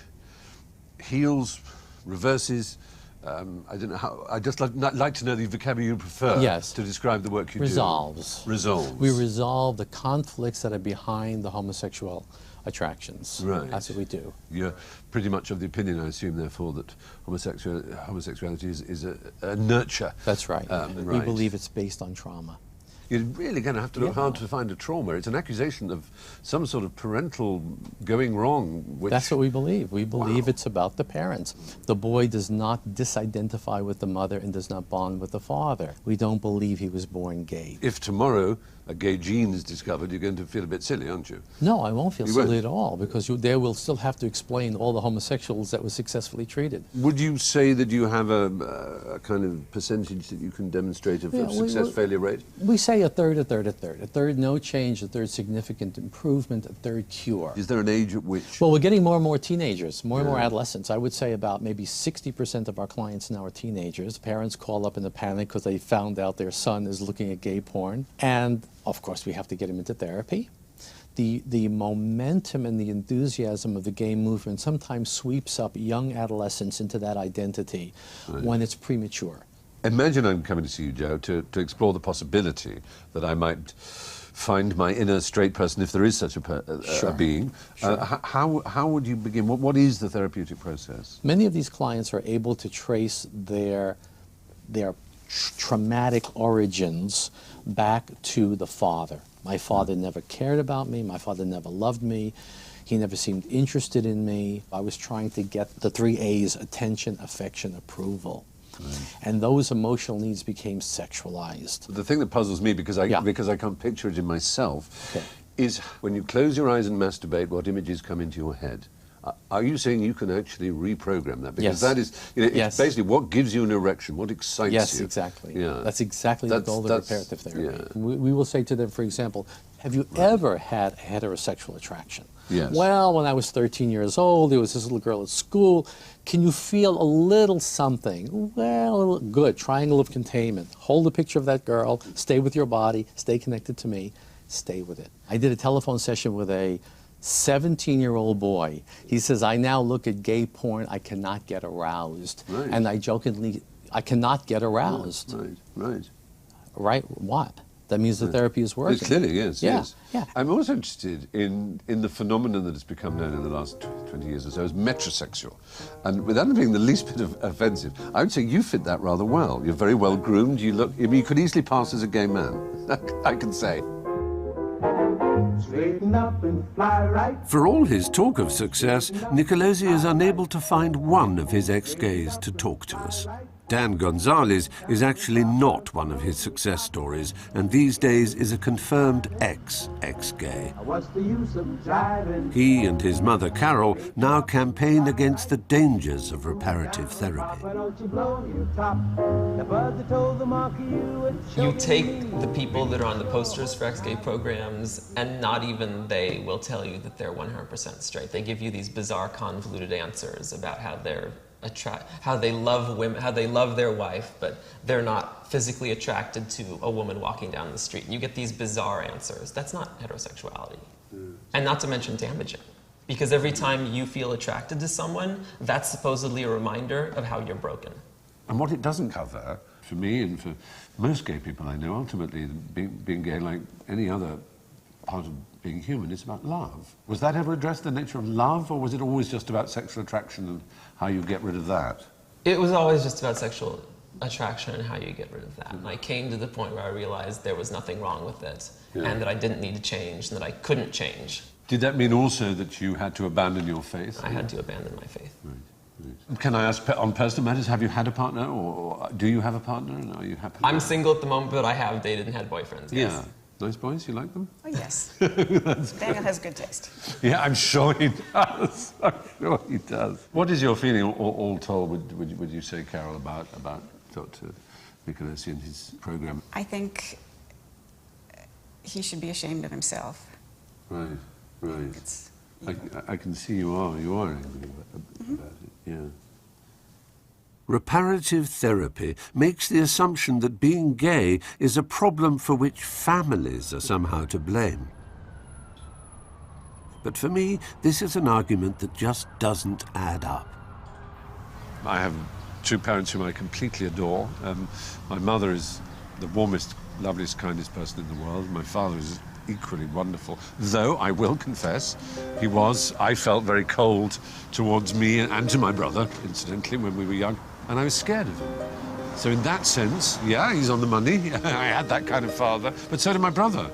heals, reverses. I don't know how. I just like to know the vocabulary you prefer. Yes. To describe the work you Resolves. do. Resolves. We resolve the conflicts that are behind the homosexual attractions. Right. That's what we do. You're pretty much of the opinion, I assume, therefore, that homosexuality is a nurture. That's right. We Right. believe it's based on trauma. You're really going to have to look hard to find a trauma. It's an accusation of some sort of parental going wrong. Which That's what we believe. We believe it's about the parents. The boy does not disidentify with the mother and does not bond with the father. We don't believe he was born gay. If tomorrow a gay gene is discovered, you're going to feel a bit silly, aren't you? No, I won't feel You silly won't? at all, because they will still have to explain all the homosexuals that were successfully treated. Would you say that you have a kind of percentage that you can demonstrate of success-failure rate? We say a third, a third, a third. A third no change, a third significant improvement, a third cure. Is there an age at which? Well, we're getting more and more teenagers, more and more adolescents. I would say about maybe 60% of our clients now are teenagers. Parents call up in a panic because they found out their son is looking at gay porn. And of course, we have to get him into therapy. The momentum and the enthusiasm of the gay movement sometimes sweeps up young adolescents into that identity when it's premature. Imagine I'm coming to see you, Joe, to explore the possibility that I might find my inner straight person, if there is such a being. Sure. How would you begin? What is the therapeutic process? Many of these clients are able to trace their traumatic origins back to the father. My father never cared about me. My father never loved me. He never seemed interested in me. I was trying to get the 3 A's: attention, affection, approval. Right. And those emotional needs became sexualized. The thing that puzzles me, because I can't picture it in myself, is when you close your eyes and masturbate, what images come into your head? Are you saying you can actually reprogram that? Because that is, it's basically what gives you an erection, what excites you. Yes, exactly. Yeah. That's exactly the goal of reparative therapy. Yeah. We will say to them, for example, have you ever had a heterosexual attraction? Yes. Well, when I was 13 years old, there was this little girl at school. Can you feel a little something? Well, good. Triangle of containment. Hold a picture of that girl. Stay with your body. Stay connected to me. Stay with it. I did a telephone session with a 17-year-old boy. He says, I now look at gay porn. I cannot get aroused. Right. And I jokingly, I cannot get aroused. Right. Right? What? That means the therapy is working. It clearly is, yes. I'm also interested in the phenomenon that has become known in the last 20 years or so as metrosexual. And without being the least bit offensive, I would say you fit that rather well. You're very well groomed. You look, you could easily pass as a gay man, I can say. Straighten up and fly right. For all his talk of success, Nicolosi is unable to find one of his ex-gays to talk to us. Dan Gonzalez is actually not one of his success stories, and these days is a confirmed ex-gay. What's the use of driving? He and his mother Carol now campaign against the dangers of reparative therapy. You take the people that are on the posters for ex-gay programs, and not even they will tell you that they're 100% straight. They give you these bizarre, convoluted answers about how how they love women, how they love their wife, but they're not physically attracted to a woman walking down the street. And you get these bizarre answers. That's not heterosexuality. And not to mention damaging. Because every time you feel attracted to someone, that's supposedly a reminder of how you're broken. And what it doesn't cover, for me and for most gay people I know, ultimately being gay, like any other part of being human, is about love. Was that ever addressed, the nature of love, or was it always just about sexual attraction and how you get rid of that? It was always just about sexual attraction and how you get rid of that. And I came to the point where I realized there was nothing wrong with it, and that I didn't need to change, and that I couldn't change. Did that mean also that you had to abandon your faith? I had to abandon my faith. Right. Can I ask, on personal matters, have you had a partner, or do you have a partner, and are you happy? I'm single at the moment, but I have dated and had boyfriends, yes. Yeah. Nice boys, you like them? Oh, yes. Daniel has good taste. Yeah, I'm sure he does. I'm sure he does. What is your feeling, all told, would you say, Carol, about Dr. Nicolosi and his program? I think he should be ashamed of himself. Right. I can see you are angry about it, yeah. Reparative therapy makes the assumption that being gay is a problem for which families are somehow to blame. But for me, this is an argument that just doesn't add up. I have two parents whom I completely adore. My mother is the warmest, loveliest, kindest person in the world. My father is equally wonderful, though I will confess I felt very cold towards me and to my brother, incidentally, when we were young. And I was scared of him. So in that sense, yeah, he's on the money. I had that kind of father, but so did my brother.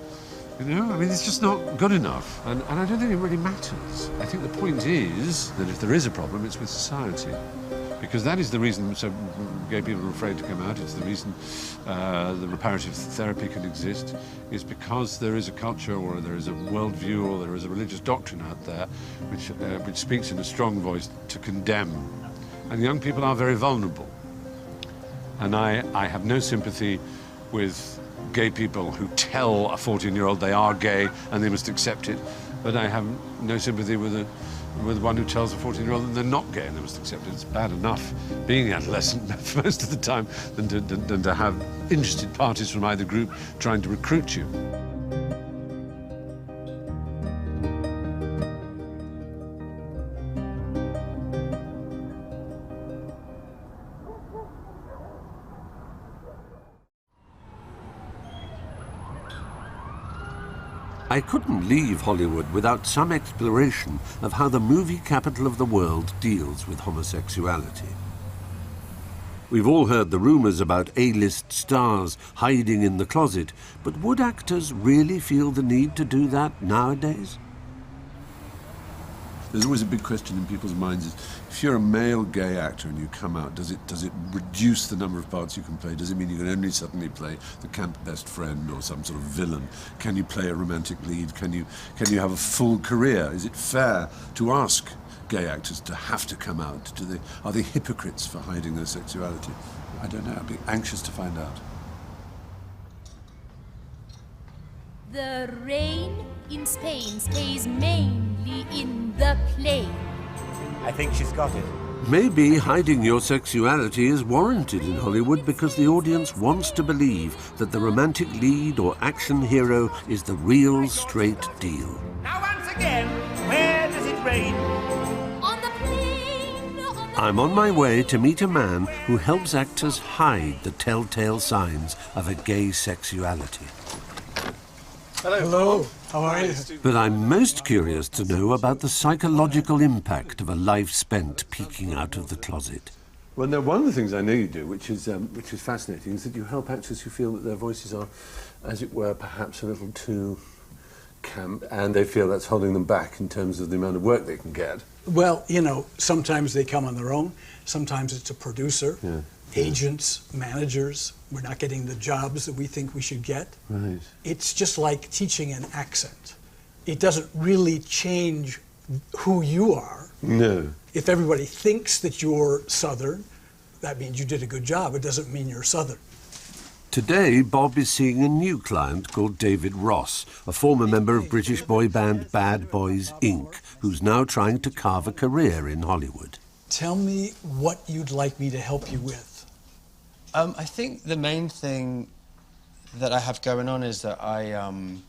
You know, I mean, it's just not good enough. And I don't think it really matters. I think the point is that if there is a problem, it's with society. Because that is the reason so gay people are afraid to come out. It's the reason the reparative therapy can exist, is because there is a culture, or there is a worldview, or there is a religious doctrine out there which speaks in a strong voice to condemn. And young people are very vulnerable. And I have no sympathy with gay people who tell a 14-year-old they are gay and they must accept it. But I have no sympathy with one who tells a 14-year-old that they're not gay and they must accept it. It's bad enough being adolescent most of the time than to have interested parties from either group trying to recruit you. I couldn't leave Hollywood without some exploration of how the movie capital of the world deals with homosexuality. We've all heard the rumours about A-list stars hiding in the closet, but would actors really feel the need to do that nowadays? There's always a big question in people's minds is, if you're a male gay actor and you come out, does it reduce the number of parts you can play? Does it mean you can only suddenly play the camp best friend or some sort of villain? Can you play a romantic lead? Can you have a full career? Is it fair to ask gay actors to have to come out? Are they hypocrites for hiding their sexuality? I don't know. I'd be anxious to find out. The rain in Spain stays mainly in the plain. I think she's got it. Maybe hiding your sexuality is warranted in Hollywood because the audience wants to believe that the romantic lead or action hero is the real straight deal. Now once again, where does it rain? On the plain. I'm on my way to meet a man who helps actors hide the telltale signs of a gay sexuality. Hello. How are you? But I'm most curious to know about the psychological impact of a life spent peeking out of the closet. Well, no, one of the things I know you do, which is fascinating, is that you help actors who feel that their voices are, as it were, perhaps a little too camp, and they feel that's holding them back in terms of the amount of work they can get. Well, you know, sometimes they come on their own. Sometimes it's a producer, agents, managers. We're not getting the jobs that we think we should get. Right. It's just like teaching an accent. It doesn't really change who you are. No. If everybody thinks that you're Southern, that means you did a good job. It doesn't mean you're Southern. Today, Bob is seeing a new client called David Ross, a former member of British boy band Bad Boys Inc., who's now trying to carve a career in Hollywood. Tell me what you'd like me to help you with. I think the main thing that I have going on is that I'm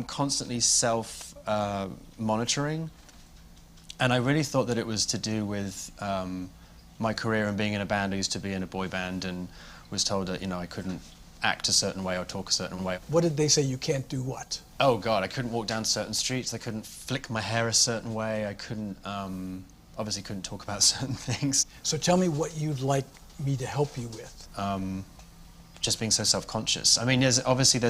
constantly self-monitoring, and I really thought that it was to do with my career and being in a band. I used to be in a boy band and was told that, you know, I couldn't act a certain way or talk a certain way. What did they say you can't do what? Oh, God, I couldn't walk down certain streets, I couldn't flick my hair a certain way, I couldn't, obviously couldn't talk about certain things. So tell me what you'd like me to help you with. Just being so self-conscious. I mean, there's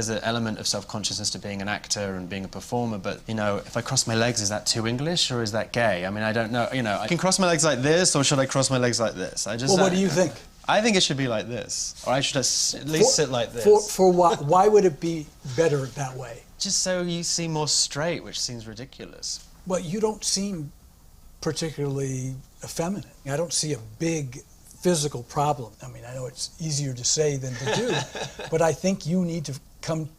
an element of self-consciousness to being an actor and being a performer, but, you know, if I cross my legs, is that too English or is that gay? I mean, I don't know, you know, I can cross my legs like this or should I cross my legs like this? Well, what do you think? I think it should be like this, or I should at least sit like this. For what? Why would it be better that way? Just so you seem more straight, which seems ridiculous. Well, you don't seem particularly effeminate. I don't see a big physical problem. I mean, I know it's easier to say than to do, but I think you need to come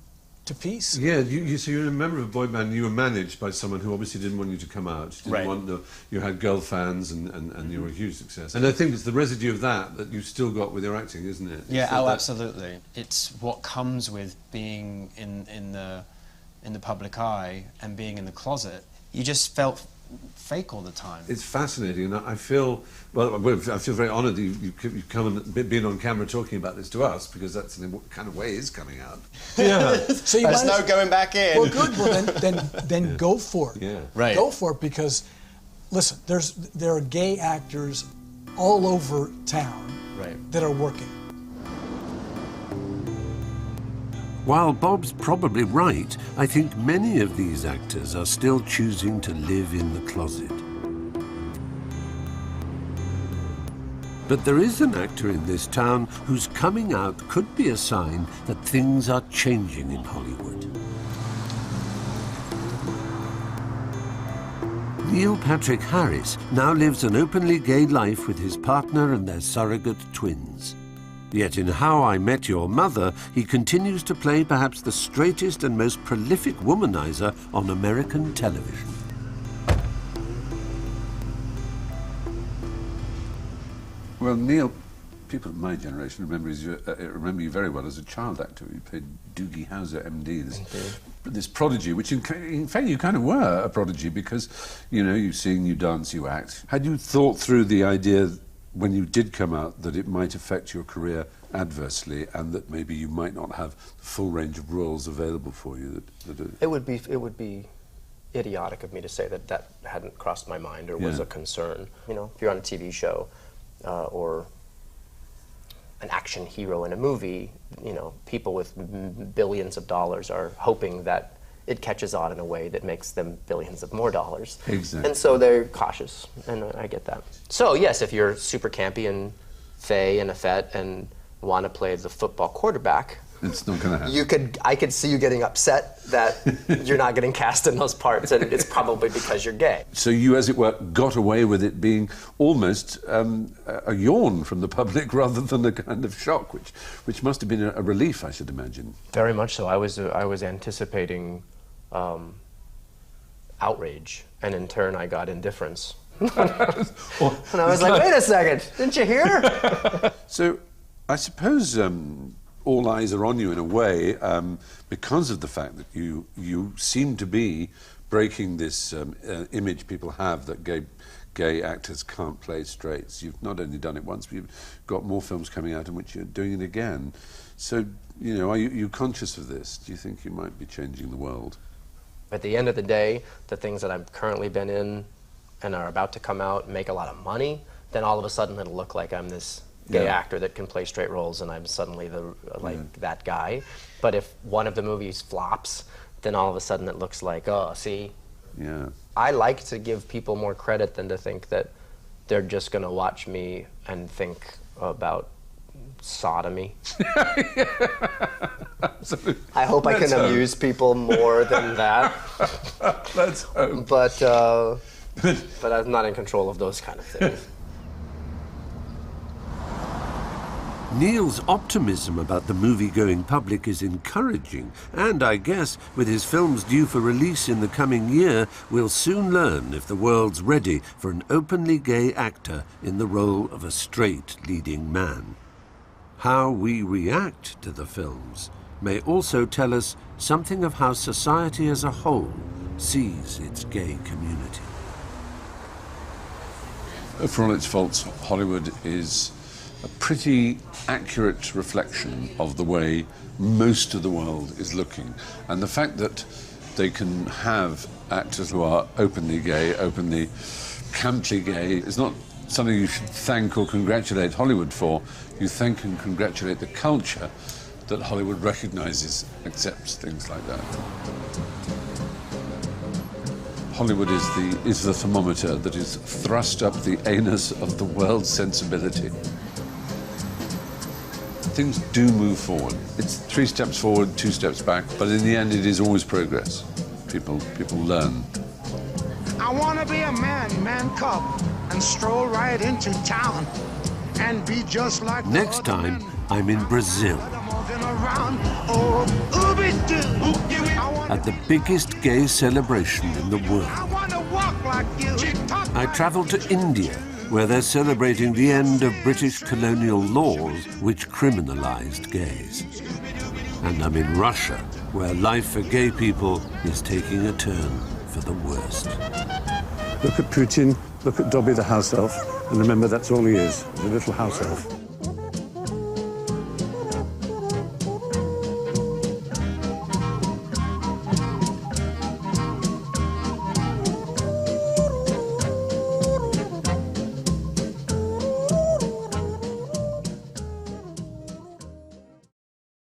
to peace. Yeah, so you're a member of a boy band, you were managed by someone who obviously didn't want you to come out. You had girl fans and you were a huge success. And I think it's the residue of that you still got with your acting, isn't it? Yeah, absolutely. It's what comes with being in the public eye and being in the closet. You just felt fake all the time. It's fascinating, and I feel very honoured that you've come and been on camera talking about this to us, because that's in what kind of way is coming out. Yeah. So there's no going back in. Well, good. Well, then go for it. Yeah. Right. Go for it, because, listen, there are gay actors all over town that are working. While Bob's probably right, I think many of these actors are still choosing to live in the closet. But there is an actor in this town whose coming out could be a sign that things are changing in Hollywood. Neil Patrick Harris now lives an openly gay life with his partner and their surrogate twins. Yet in How I Met Your Mother, he continues to play perhaps the straightest and most prolific womanizer on American television. Well, Neil, people of my generation remember you very well as a child actor. You played Doogie Howser, MD, this prodigy, which in fact you kind of were a prodigy, because, you know, you sing, you dance, you act. Had you thought through the idea when you did come out, that it might affect your career adversely, and that maybe you might not have the full range of roles available for you? It would be idiotic of me to say that that hadn't crossed my mind or was a concern. You know, if you're on a TV show or an action hero in a movie, you know, people with billions of dollars are hoping that it catches on in a way that makes them billions of more dollars. Exactly. And so they're cautious, and I get that. So yes, if you're super campy and fey and effete and want to play the football quarterback, it's not going to happen. I could see you getting upset that you're not getting cast in those parts, and it's probably because you're gay. So you, as it were, got away with it being almost a yawn from the public rather than a kind of shock, which must have been a relief, I should imagine. Very much so. I was anticipating outrage, and in turn I got indifference. And I was like, wait a second, didn't you hear? So I suppose all eyes are on you in a way because of the fact that you seem to be breaking this image people have that gay actors can't play straights. You've not only done it once, but you've got more films coming out in which you're doing it again. So, you know, are you conscious of this? Do you think you might be changing the world? At the end of the day, the things that I've currently been in and are about to come out and make a lot of money, then all of a sudden it'll look like I'm this gay actor that can play straight roles, and I'm suddenly that guy. But if one of the movies flops, then all of a sudden it looks like, oh, see? Yeah. I like to give people more credit than to think that they're just going to watch me and think about sodomy. Absolutely. I hope I can amuse people more than that. Let's hope. But I'm not in control of those kind of things. Neil's optimism about the movie-going public is encouraging, and I guess with his films due for release in the coming year, we'll soon learn if the world's ready for an openly gay actor in the role of a straight leading man. How we react to the films may also tell us something of how society as a whole sees its gay community. For all its faults, Hollywood is a pretty accurate reflection of the way most of the world is looking. And the fact that they can have actors who are openly gay, openly camply gay, is not something you should thank or congratulate Hollywood for. You thank and congratulate the culture that Hollywood recognizes, accepts things like that. Hollywood is the thermometer that is thrust up the anus of the world's sensibility. Things do move forward. It's 3 steps forward, 2 steps back, but in the end it is always progress. People learn. I want to be a man cub, and stroll right into town and be just like Next time, I'm in Brazil. At the biggest gay celebration in the world. I travel to India, where they're celebrating the end of British colonial laws which criminalized gays. And I'm in Russia, where life for gay people is taking a turn for the worst. Look at Putin, look at Dobby the house elf, and remember that's all he is, a little house elf.